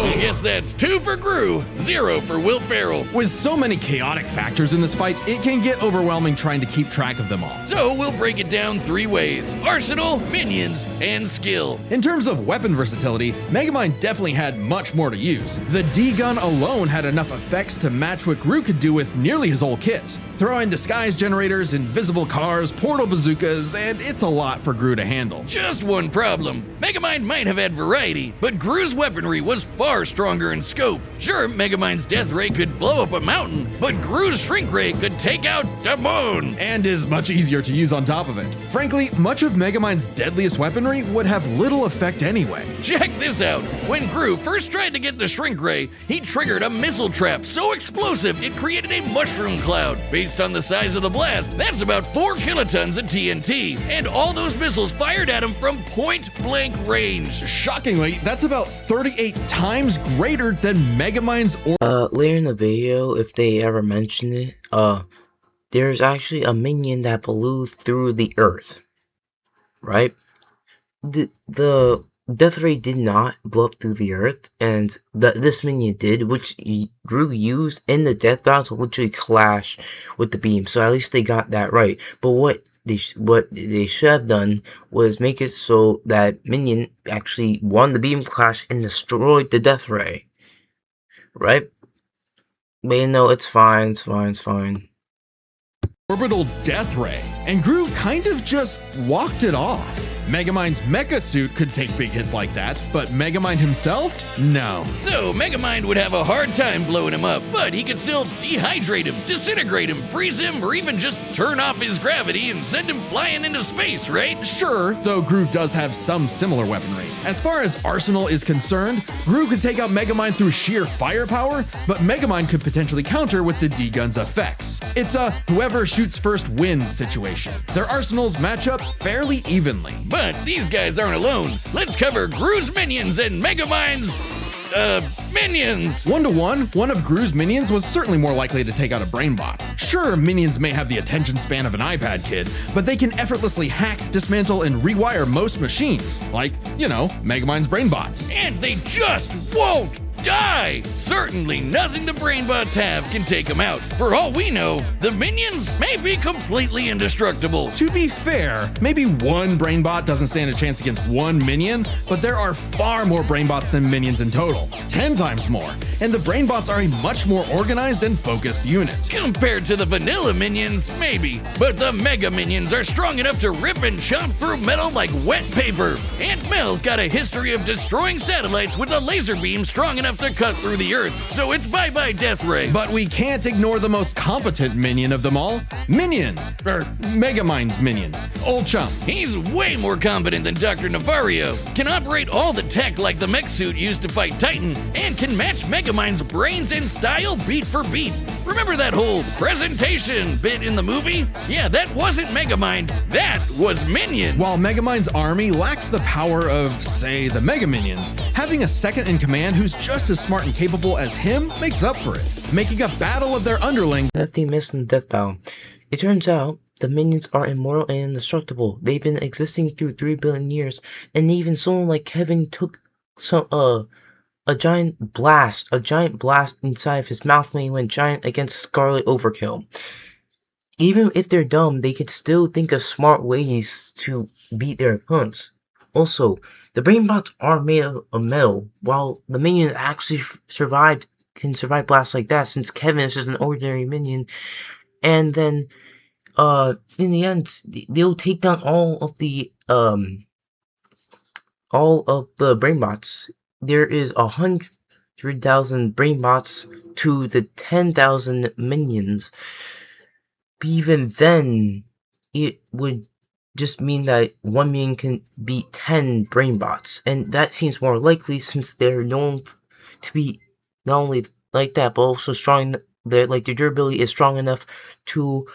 I guess that's 2 for Gru, 0 for Will Ferrell. With so many chaotic factors in this fight, it can get overwhelming trying to keep track of them all. So we'll break it down 3 ways: arsenal, minions, and skill. In terms of weapon versatility, Megamind definitely had much more to use. The D-gun alone had enough effects to match what Gru could do with nearly his whole kit. Throw in disguise generators, invisible cars, portal bazookas, and it's a lot for Gru to handle. Just one problem. Megamind might have had variety, but Gru's weaponry was far stronger in scope. Sure, Megamind's death ray could blow up a mountain, but Gru's shrink ray could take out the moon. And is much easier to use on top of it. Frankly, much of Megamind's deadliest weaponry would have little effect anyway. Check this out. When Gru first tried to get the shrink ray, he triggered a missile trap so explosive it created a mushroom cloud. Based on the size of the blast, that's about 4 kilotons of TNT, and all those missiles fired at him from point-blank range. Shockingly, that's about 38 times greater than Megamind's Later in the video, if they ever mention it, there's actually a minion that blew through the earth, right? The death ray did not blow up through the earth, and this minion did, which Gru used in the death battle to literally clash with the beam. So at least they got that right. But what they should have done was make it so that Minion actually won the beam clash and destroyed the death ray, right? But you know, it's fine. orbital death ray, and Gru kind of just walked it off. Megamind's mecha suit could take big hits like that, but Megamind himself? No. So Megamind would have a hard time blowing him up, but he could still dehydrate him, disintegrate him, freeze him, or even just turn off his gravity and send him flying into space, right? Sure, though Gru does have some similar weaponry. As far as arsenal is concerned, Gru could take out Megamind through sheer firepower, but Megamind could potentially counter with the D-Gun's effects. It's a whoever shoots first wins situation. Their arsenals match up fairly evenly. But these guys aren't alone. Let's cover Gru's minions and Megamind's, minions. 1-to-1, one of Gru's minions was certainly more likely to take out a brainbot. Sure, minions may have the attention span of an iPad kid, but they can effortlessly hack, dismantle, and rewire most machines, like, you know, Megamind's brainbots. And they just won't die! Certainly nothing the brainbots have can take them out. For all we know, the minions may be completely indestructible. To be fair, maybe one brainbot doesn't stand a chance against one minion, but there are far more brainbots than minions in total, 10 times more, and the brainbots are a much more organized and focused unit. Compared to the vanilla minions, maybe, but the mega minions are strong enough to rip and chop through metal like wet paper. Aunt Mel's got a history of destroying satellites with a laser beam strong enough to cut through the earth, so it's bye-bye Death Ray. But we can't ignore the most competent minion of them all, Minion, or Megamind's minion, Old Chum. He's way more competent than Dr. Navario, can operate all the tech like the mech suit used to fight Titan, and can match Megamind's brains and style beat for beat. Remember that whole presentation bit in the movie? Yeah, that wasn't Megamind, that was Minion. While Megamind's army lacks the power of, say, the Mega Minions, having a second in command who's just as smart and capable as him makes up for it, making a battle of their underling. That they missed in the death battle. It turns out the minions are immortal and indestructible. They've been existing through 3 billion years, and even someone like Kevin took some a giant blast inside of his mouth when he went giant against Scarlet Overkill. Even if they're dumb, they can still think of smart ways to beat their opponents. Also, the brainbots are made of metal, while the minions actually can survive blasts like that, since Kevin is just an ordinary minion. And then, in the end, they'll take down all of the brainbots. There is 100,000 brainbots to the 10,000 minions. But even then, it would just mean that one minion can beat 10 brainbots, and that seems more likely since they're known to be not only like that, but also strong. Their durability is strong enough to,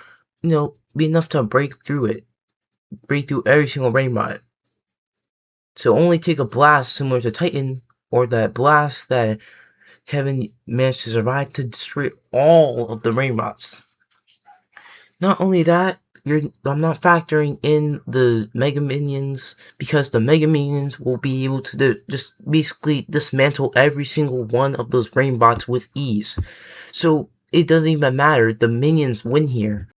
be enough to break through every single brainbot. So only take a blast similar to Titan, or that blast that Kevin managed to survive to destroy all of the brainbots. Not only that, I'm not factoring in the Mega Minions, because the Mega Minions will be able to just basically dismantle every single one of those brain bots with ease. So it doesn't even matter. The minions win here.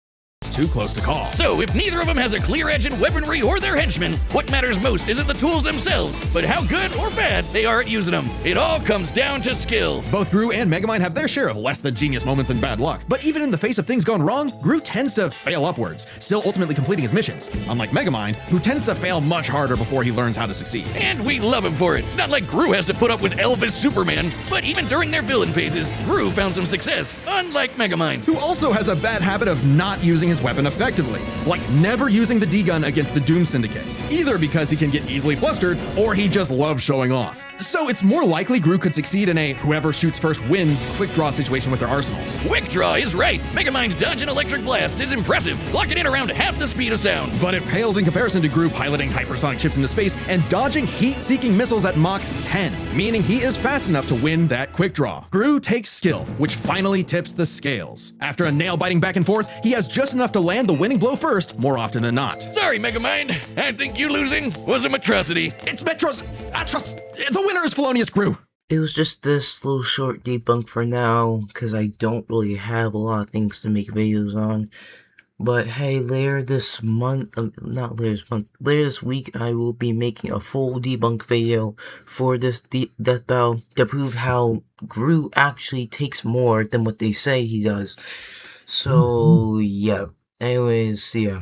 It's too close to call. So, if neither of them has a clear edge in weaponry or their henchmen, what matters most isn't the tools themselves, but how good or bad they are at using them. It all comes down to skill. Both Gru and Megamind have their share of less than genius moments and bad luck, but even in the face of things gone wrong, Gru tends to fail upwards, still ultimately completing his missions, unlike Megamind, who tends to fail much harder before he learns how to succeed. And we love him for it. It's not like Gru has to put up with Elvis Superman, but even during their villain phases, Gru found some success, unlike Megamind, Who also has a bad habit of not using his weapon effectively, like never using the D-gun against the Doom Syndicate, either because he can get easily flustered or he just loves showing off. So it's more likely Gru could succeed in a whoever shoots first wins quick draw situation with their arsenals. Quick Draw is right. Megamind's dodge and electric blast is impressive, clocking in around half the speed of sound. But it pales in comparison to Gru piloting hypersonic ships into space and dodging heat-seeking missiles at Mach 10, meaning he is fast enough to win that quick draw. Gru takes skill, which finally tips the scales. After a nail-biting back and forth, he has just enough to land the winning blow first, more often than not. Sorry, Megamind. I think you losing was a monstrosity. It's Metros! Atros! The winner is Felonious Gru! It was just this little short debunk for now, because I don't really have a lot of things to make videos on. But hey, later this month, later this week, I will be making a full debunk video for this death battle to prove how Gru actually takes more than what they say he does. So, yeah. Anyways, see ya.